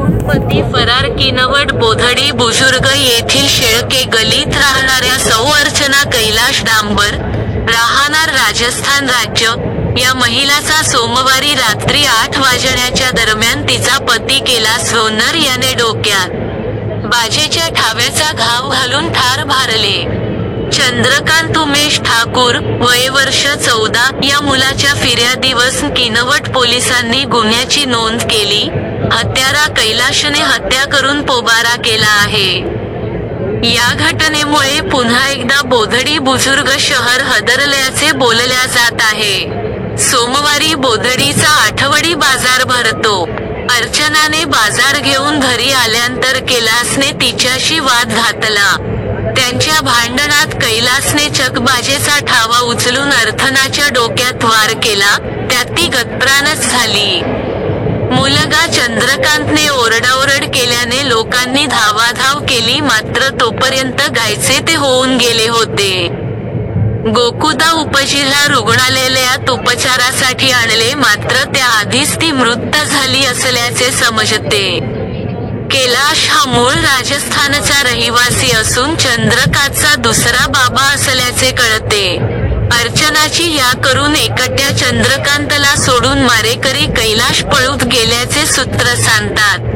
पती फरार. किनवट बोधडी बुजुर्ग येथील शेळके गलीत राहणाऱ्या सौ अर्चना कैलाश डांबर, राहणार राजस्थान राज्य, या महिलाचा सोमवारी रात्री 8 वाजण्याच्या दरम्यान तिचा पती कैलास सोनर याने डोक्यात बाजेच्या ठाव्याचा घाव घालून ठार मारले. चंद्रकांत उमेश ठाकूर, वय वर्ष 14, या मुलाच्या फिर्यादीवरून किनवट पोलिसांनी गुन्ह्याची नोंद केली. हत्यारा कैलाशने हत्या करून पोबारा केला आहे. या घटनेमुळे पुन्हा एकदा बोधडी बुजुर्ग शहर हादरल्याचे बोलल्या जात आहे. सोमवारी बोधडीचा आठवडी बाजार भरतो. अर्चनाने बाजार घेऊन घरी आल्यानंतर कैलासने तिच्याशी वाद घातला. त्यांच्या भांडणात कैलासने चकबाजेचा ठावा उचलून अर्थनाच्या डोक्यात वार केला, त्यात ती गतप्राणच झाली. मुलगा चंद्रकांतने ओरडाओरड केल्याने लोकांनी धावाधाव केली, मात्र तोपर्यंत गायचे ते होऊन गेले होते. गोकुदा उपजिल्हा रुग्णालयात उपचारासाठी आणले, मात्र त्याआधीच ती मृत झाली असल्याचे समजते. कैलाश हा मूळ राजस्थानचा रहिवासी असून चंद्रकांतचा दुसरा बाबा असल्याचे कळते. अर्चनाची या करून एकट्या चंद्रकांतला सोडून मारेकरी कैलाश पळून गेल्याचे सूत्र सांगतात.